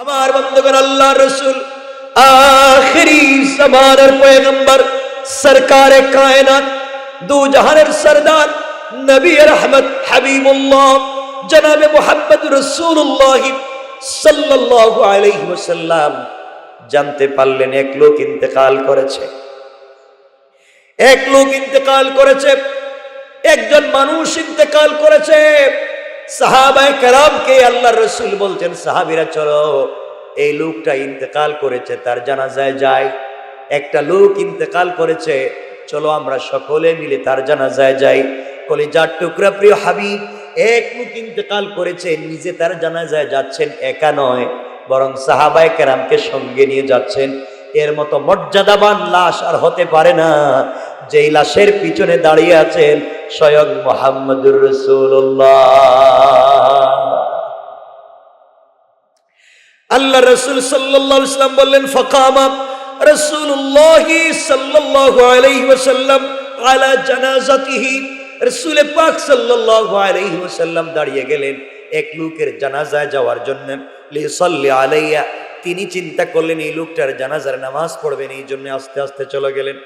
আমার বন্ধুগণ, আল্লাহর রাসূল আখিরি জামানার পয়গম্বর সরকারে কায়নাত দু জাহানের সরদার নবী রহমত হাবিবুল্লাহ জনাবে মুহাম্মদ রাসূলুল্লাহ সাল্লাল্লাহু আলাইহি ওয়াসাল্লাম জানতে পারলেন এক লোক ইন্তেকাল করেছে। এক লোক ইন্তেকাল করেছে, একজন মানুষ ইন্তেকাল করেছে। সাহাবায়ে কেরামকে আল্লাহর রাসূল বলছেন, সাহাবীরা চলো এই লোকটা ইন্তেকাল করেছে, তার জানাজায় যাই। একটা লোক ইন্তেকাল করেছে, চলো আমরা সকলে মিলে তার জানাজায় যাই। কলিজার টুকরা প্রিয় হাবিব, এক লোক ইন্তেকাল করেছে, নিজে তার জানাজায় যাচ্ছেন, একা নয় বরং সাহাবায়ে কেরামকে সঙ্গে নিয়ে যাচ্ছেন। এর মতো মর্যাদাবান লাশ আর হতে পারে না। যেই লাশের পিছনে দাঁড়িয়ে আছেন স্বয়ং মুহাম্মদুর রাসূলুল্লাহ। আল্লাহ রাসূল সাল্লাল্লাহু আলাইহি ওয়াসাল্লাম বললেন, ফাকামা রাসূলুল্লাহ সাল্লাল্লাহু আলাইহি ওয়াসাল্লাম আলা জানাজাতিহি। রাসূল পাক সাল্লাল্লাহু আলাইহি ওয়াসাল্লাম দাঁড়িয়ে গেলেন এক লোকের জানাজায় যাওয়ার জন্য। লিসাল্লি আলাইয়া, তিনি চিন্তা করলেন এই লোকটার জানাজার নামাজ পড়বেন, এই জন্য আস্তে আস্তে চলে গেলেন।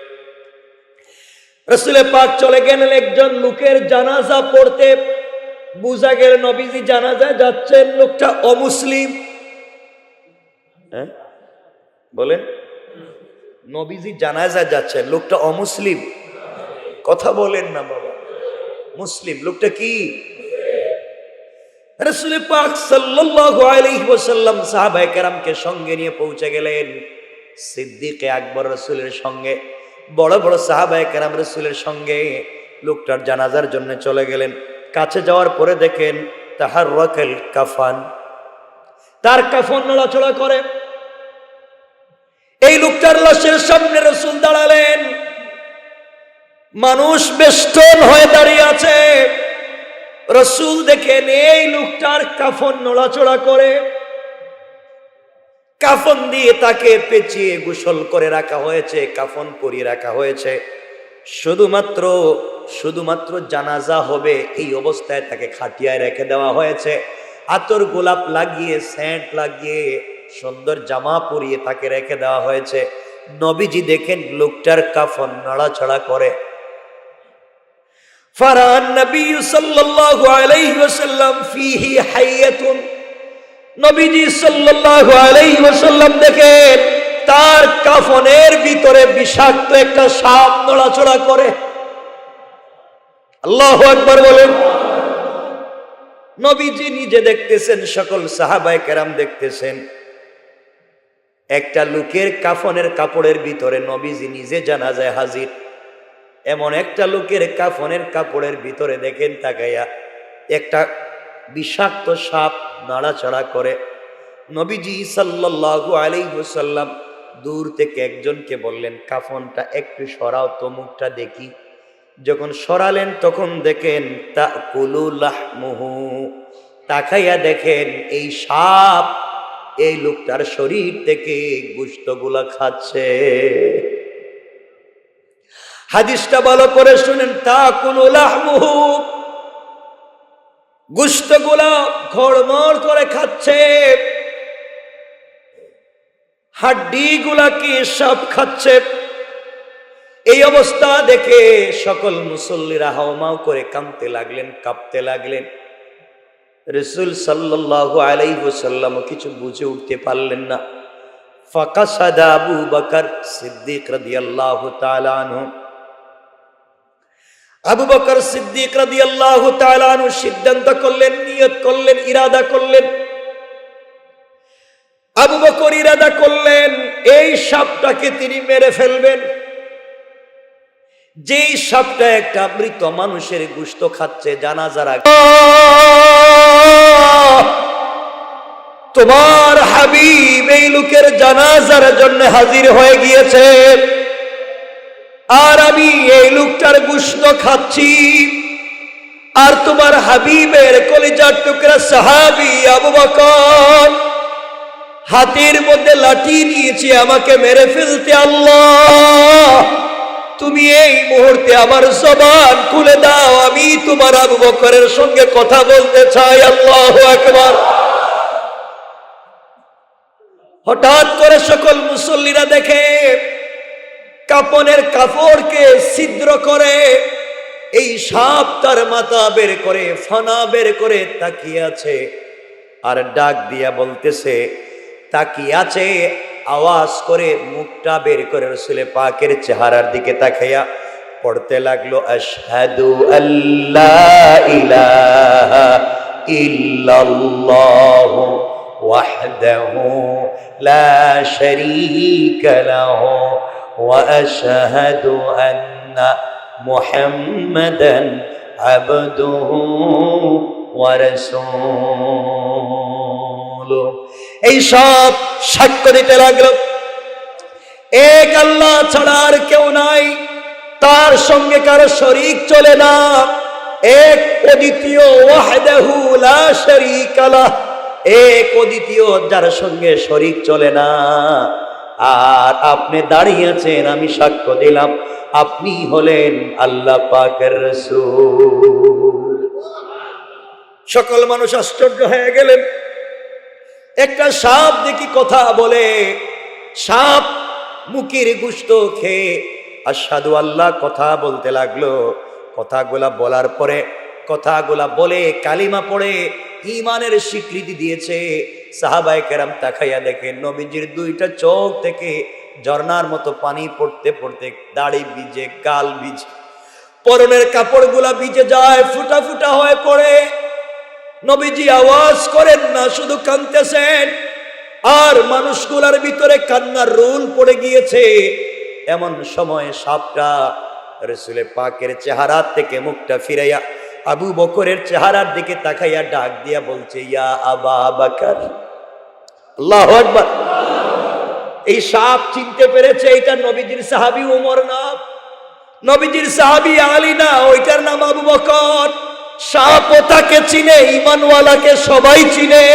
রাসূল পাক চলে গেলেন একজন লোকের জানাজা পড়তে। বুঝা গেল নবীজি জানাজায় যাচ্ছেন, লোকটা অমুসলিম। বলেন, নবীজি জানাজায় যাচ্ছেন, লোকটা অমুসলিম। কথা বলেন না বাবা, মুসলিম। লোকটা কি? রাসূল পাক সাল্লাল্লাহু আলাইহি ওয়াসাল্লাম সাহাবায়ে কেরামকে সঙ্গে নিয়ে পৌঁছে গেলেন। সিদ্দিকে আকবর রাসূলের সঙ্গে, বড় বড় সাহাবায়ে কেরাম রাসূলের সঙ্গে লোকটার জানাজার জন্য চলে গেলেন। কাছে যাওয়ার পরে দেখেন তাহাররাকাল কাফান, তার কাফন নড়াচড়া করে। এই লোকটার লাশের সামনে রাসূল দাঁড়ালেন, মানুষ বেষ্টন হয়ে দাঁড়িয়ে আছে। রাসূল দেখেন এই লোকটার কাফন নড়াচড়া করে। কাফন দিয়ে তাকে পেঁচিয়ে গোসল করে রাখা হয়েছে, কাফন পরিয়ে রাখা হয়েছে। শুধুমাত্র জানাজা হবে এই অবস্থায় তাকে খাটিয়ায় রেখে দেওয়া হয়েছে। আতর গোলাপ লাগিয়ে, সেন্ট লাগিয়ে, সুন্দর জামা পরিয়ে তাকে রেখে দেওয়া হয়েছে। নবীজি দেখেন লোকটার কাফন নড়াচড়া করে। ফারান নবী সাল্লাল্লাহু আলাইহি ওয়াসাল্লাম ফিহি হাইয়াতুন, নবীজি সাল্লাল্লাহু আলাইহি ওয়াসাল্লাম দেখেন তার কাফনের ভিতরে বিষাক্ত একটা সাপ নড়াচড়া করে। আল্লাহু আকবার বলেন। নবীজি নিজে দেখতেছেন, সকল সাহাবায়ে কেরাম দেখতেছেন। একটা লোকের কাফনের কাপড়ের ভিতরে নবীজি নিজে জানাজায় হাজির। এমন একটা লোকের কাফনের কাপড়ের ভিতরে দেখেন তাকাইয়া একটা বিষাক্ত সাপ নাড়াচাড়া করে। নবীজি সাল্লাল্লাহু আলাইহি ওয়াসাল্লাম দূর থেকে একজনকে বললেন, কাফনটা একটু সরাও তো, মুখটা দেখি। যখন সরালেন তখন দেখেন তাকুলু লাহমুহু, তাকাইয়া দেখেন এই সাপ এই লোকটার শরীর থেকে গোশতগুলা খাচ্ছে। হাদিসটা ভালো করে শুনেন, তাকুলু লাহমুহু, গোশতগুলা ঘড়মড় করে খাচ্ছে, হাড্ডিগুলাকে সাপ খাচ্ছে। এই অবস্থা দেখে সকল মুসল্লিরা হাওমাও করে কাঁদতে লাগলেন, কাঁপতে লাগলেন। রাসূল সাল্লাল্লাহু আলাইহি ওয়াসাল্লাম কিছু বুঝে উঠতে পারলেন না। ফাকাসাদা আবু বকর সিদ্দিক রাদিয়াল্লাহু তাআলা আনহু, আবু বকর সিদ্দিক রাদিয়াল্লাহু তাআলা আনহু সিদ্ধান্ত করলেন, নিয়ত করলেন, ইরাদা করলেন। আবু বকর ইরাদা করলেন এই সাপটাকে তিনি মেরে ফেলবেন। যেই সাপটা একটা মৃত মানুষের গোশত খাচ্ছে, জানাজার আগে তোমার হাবিব এই লোকের জানাজার জন্য হাজির হয়ে গিয়েছে, আর আমি এই লোকটার গোশত খাচ্ছি। আর তোমার হাবিবের কলিজার টুকরা সাহাবী আবু বকর হাতের মধ্যে লাঠি নিয়েছে আমাকে মেরে ফেলতে। আল্লাহ, তুমি এই মুহূর্তে আমার জবান খুলে দাও, আমি তোমার আবু বকরের সঙ্গে কথা বলতে চাই। আল্লাহু আকবার। হঠাৎ করে সকল মুসল্লিরা দেখে কাপনের কাপড়কে ছিদ্র করে এই সাপ তার মাথা বের করে ফানা বের করে তাকিয়ে আছে আর ডাক দিয়া বলতেছে, তাকিয়ে আছে আওয়াজ করে মুখটা বের করে রাসূল পাকের চেহারার দিকে তাকাইয়া পড়তে লাগলো, আশহাদু আল্লা ইলাহা ইল্লাল্লাহু ওয়াহদাহু লা শারীকা লাহু ওয়া আশহাদু আন্না মুহাম্মাদান আবদুহু ওয়া রাসূলুহু। এই সব সাক্ষ্য দিতে লাগলো এক আল্লাহ ছাড়া আর কেউ নাই, তার সঙ্গে কারো শরীক চলে না, এক অদ্বিতীয় ওয়াহদাহু লা শারীকা লাহ, এক অদ্বিতীয় যার সঙ্গে শরীক চলে না। আর আপনি দাঁড়িয়ে আছেন, আমি সাক্ষ্য দিলাম আপনি হলেন আল্লাহ পাকের রাসূল। সকল মানুষ আশ্চর্য হয়ে গেলেন। একটা সাপ দেখি কথা বলে, সাপ মুখের গোশত খেয়ে আশহাদু আল্লাহ কথা বলতে লাগলো। কথাগুলা বলার পরে, কথাগুলা বলে কালিমা পড়ে ঈমানের স্বীকৃতি দিয়েছে। সাহাবায়ে কেরাম তাকাইয়া দেখেন নবীজির দুইটা চোখ থেকে ঝর্ণার মতো পানি পড়তে পড়তে দাড়ি ভিজে, গাল ভিজে, পরনের কাপড়গুলা ভিজে যায়, ফুটা ফুটা হয়ে পড়ে। নবীজি আওয়াজ করেন না, শুধু কাঁদতেছেন। আর মানুষগুলার ভিতরে কান্নার রোল পড়ে গিয়েছে। এমন সময় সাপটা রাসূল পাকের চেহারা থেকে মুখটা ফিরাইয়া আবু বকরের চেহারার দিকে তাকাইয়া ডাক দিয়া বলছে, ইয়া আবা বকর। আল্লাহু আকবার। এই সাপ চিনতে পেরেছে এটা নবীজির সাহাবী ওমর না, নবীজির সাহাবী আলী না, ওইটার নাম আবু বকর। সাপ তাকে চিনে, ঈমানওয়ালাকে সবাই চিনে।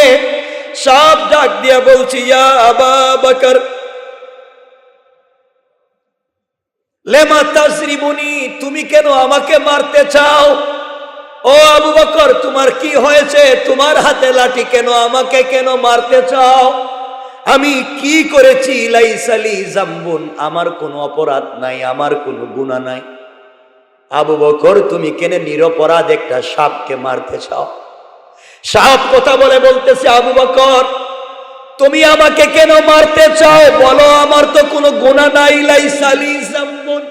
সাপ ডাক দিয়া বলছে, ইয়া আবা বকর লেমা তাজরিবুনি, তুমি কেন আমাকে মারতে চাও? ও আবু বকর তোমার কি হয়েছে? তোমার হাতে লাঠি কেন? আমাকে কেন মারতে চাও? আমি কি করেছি? লাইসালি জামবুন, আমার কোনো অপরাধ নাই, আমার কোনো গুনাহ নাই। আবু বকর তুমি কেন নিরপরাধ একটা সাপকে মারতে চাও? সাপ কথা বলে বলতেছে, আবু বকর তুমি আমাকে কেন মারতে চাও বলো, আমার তো কোনো গুনাহ নাই। লাইসালি জামবুন,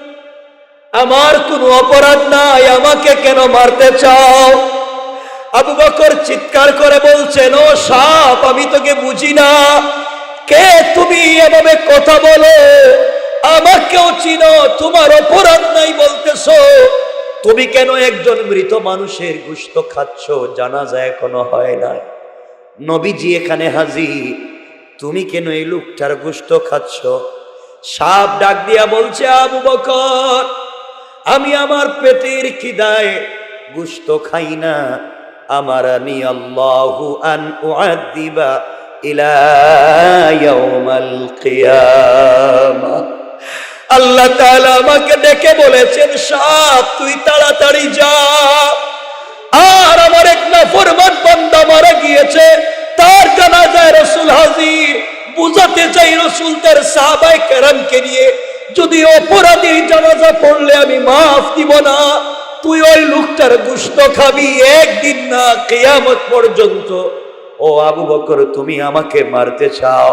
আমার কোনো অপরাধ নাই, আমাকে কেন মারতে চাও? আবু বকর চিৎকার করে বলছেন, ও সাপ আমি তোকে বুঝি না, কে তুমি? এভাবে কথা বলো, আমাকেও চিনো, তোমার অপরাধ নাই বলতেছো, তুমি কেন একজন মৃত মানুষের গোশত খাচ্ছ? জানাজা এখনো হয় নাই, নবীজি এখানে হাজির, তুমি কেন এই লোকটার গোশত খাচ্ছ? সাপ ডাক দিয়া বলছে, আবু বকর আমি আমার পেটের খিদায় গোশত খাই না, আমারানি আল্লাহু আন উআদ্দিবা ইলা ইয়াউমাল কিয়ামাহ। আল্লাহ তাআলা আমাকে ডেকে বলেছেন, সাপ তুই তাড়াতাড়ি যা, আর আমার এক নাফরমান বান্দা মারা গিয়েছে, তার জানাজায় রাসূল হাজির। বুঝাতে চাই রাসূল তার সাহাবায়ে কেরামকে নিয়ে, যদি অপরাধীর জানাজা পড়লে আমি মাফ দিব না, তুই ওই লোকটার গোশত খাবি একদিন না, কিয়ামত পর্যন্ত। ও আবু বকর তুমি আমাকে মারতে চাও,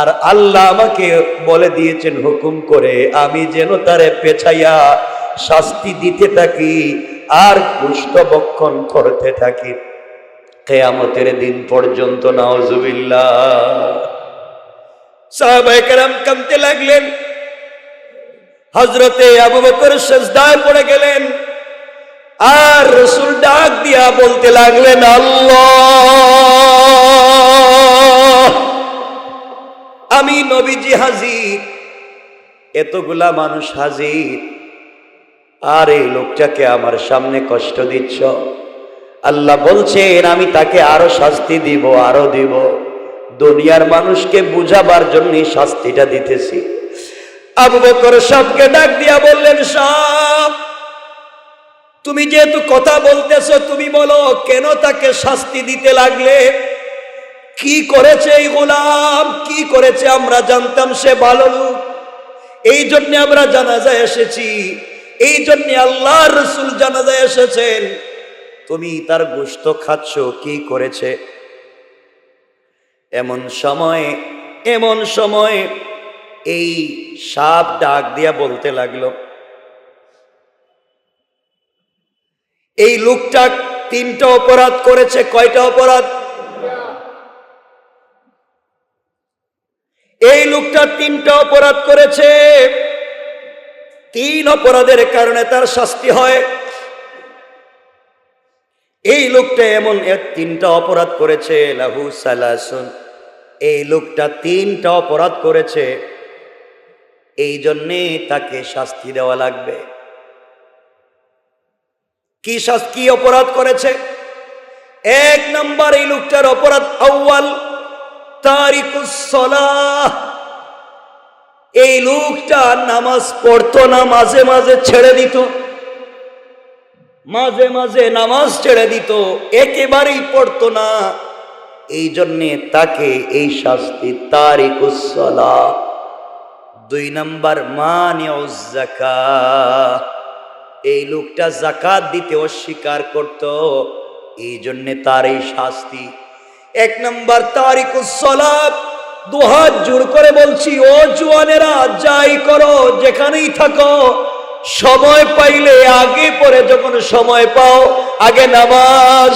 আর আল্লাহ আমাকে বলে দিয়েছেন হুকুম করে আমি যেন তারে পেছাইয়া শাস্তি দিতে থাকি আর গোশত ভক্ষণ করতে থাকি কিয়ামতের দিন পর্যন্ত। নাউজুবিল্লাহ। সাহাবায়ে কেরাম কাঁদতে লাগলেন। হযরতে আবু বকর সিজদায় পড়ে গেলেন, আর রাসূল ডাক দিয়া বলতে লাগলেন, আল্লাহ আমি নবীজি হাজির, এতগুলা মানুষ হাজির, আর এই লোকটাকে আমার সামনে কষ্ট দিচ্ছ। আল্লাহ বলছেন আমি তাকে আরো শাস্তি দিব, আরো দিব। দুনিয়ার মানুষকে বুঝাবার জন্য শাস্তিটা দিতেছি। আবু বকর সাপকে ডাক দিয়া বললেন, সাপ তুমি যেহেতু কথা বলতেছো, তুমি বলো কেন তাকে শাস্তি দিতে লাগলে? কি করেছে এই গোলাম, কি করেছে আমরা জানতাম সে ভালো লোক, এই জন্য আমরা জানাজায় এসেছি, এই জন্য আল্লাহর রাসূল জানাজায় এসেছেন। তুমি তার গোশত খাচ্ছ, কি করেছে? এমন সময় এই সাপ ডাক দিয়া বলতে লাগলো, এই লোকটা 3টা অপরাধ করেছে। কয়টা অপরাধ? এই লোকটা 3টা অপরাধ করেছে। 3 অপরাধের কারণে তার শাস্তি হয়। এই লোকটা এমন 3টা অপরাধ করেছে। লাহু সালাসুন, এই লোকটা 3টা অপরাধ করেছে, এই জন্যে তাকে শাস্তি দেওয়া লাগবে। কি অপরাধ করেছে? 1 নম্বর, এই লোকটার অপরাধ আউয়াল তারিকুস সালাহ। এই লোকটা নামাজ পড়তো না, মাঝে মাঝে ছেড়ে দিত, মাঝে মাঝে নামাজ ছেড়ে দিত, একেবারেই পড়তো না। এই জন্যে তাকে এই শাস্তি, তারিকুস সালাহ। 2 নম্বর, মানিউজ যাকাত। এই লোকটা যাকাত দিতে অস্বীকার করত, এই জন্যে তার এই শাস্তি। 1 নম্বর তারিকুস সালাত। 2 হাত জোর করে বলছি, ও জওয়ানেরা, যাই করো, যেখানেই থাকো, সময় পাইলে আগে পরে, যখন সময় পাও আগে নামাজ,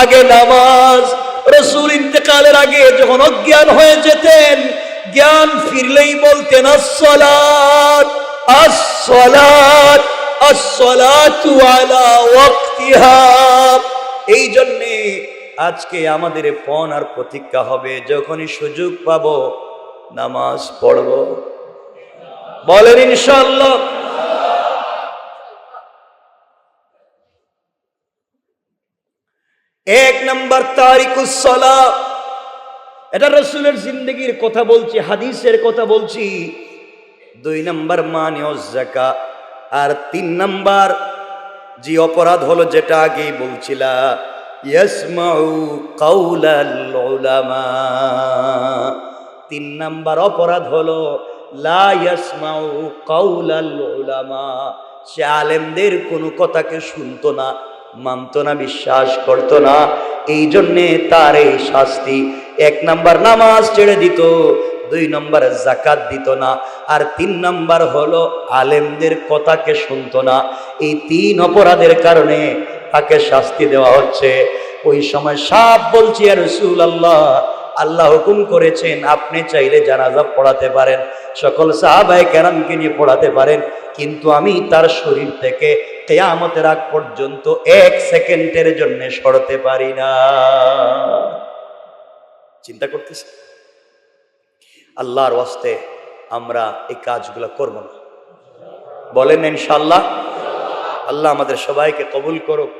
আগে নামাজ। রাসূল ইন্তেকালের আগে যখন অজ্ঞান হয়ে যেতেন, জ্ঞান ফিরলেই বলতেন আসসালাত, আসসালাত, আসসালাতু আলা ওয়াক্তিহা। এই জন্যে আজকে আমাদের পণ আর প্রতিজ্ঞা হবে, যখনই সুযোগ পাবো নামাজ পড়ব। বলেন ইনশাআল্লাহ। এক নম্বর তারিকুস সালাত, এটা রাসূলের জিন্দেগির কথা বলছি, হাদিসের কথা বলছি। 2 নম্বর মানিউজ যাকাত। আর 3 নম্বর যে অপরাধ হলো, যেটা আগেই বলছিলা, ইয়াসমাউ কাউলাল উলামা। 3 নম্বর অপরাধ হলো লা ইয়াসমাউ কাউলাল উলামা। সে আলেমদের কোনো কথাকে শুনতো না, মানতো না, বিশ্বাস করতো না, এই জন্যে তার এই শাস্তি। 1 নম্বর নামাজ ছেড়ে দিত, 2 নম্বর যাকাত দিত না, আর 3 নম্বর হলো আলেমদের কথাকে শুনতো না। এই 3 অপরাধের কারণে তাকে শাস্তি দেওয়া হচ্ছে। ওই সময় সাপ বলছি, ইয়া রাসূলুল্লাহ, আল্লাহ হুকুম করেছেন আপনি চাইলে জানাজা পড়াতে পারেন, সকল সাহাবায়ে কেরামকে নিয়ে পড়াতে পারেন, কিন্তু আমি তার শরীর থেকে কিয়ামতের আগ পর্যন্ত 1 সেকেন্ডের জন্য সরতে পারি না। চিন্তা করতেছি, আল্লাহর ওয়াস্তে আমরা এই কাজগুলো করব না। বলেন ইনশাআল্লাহ। আল্লাহ আমাদের সবাইকে কবুল করুক।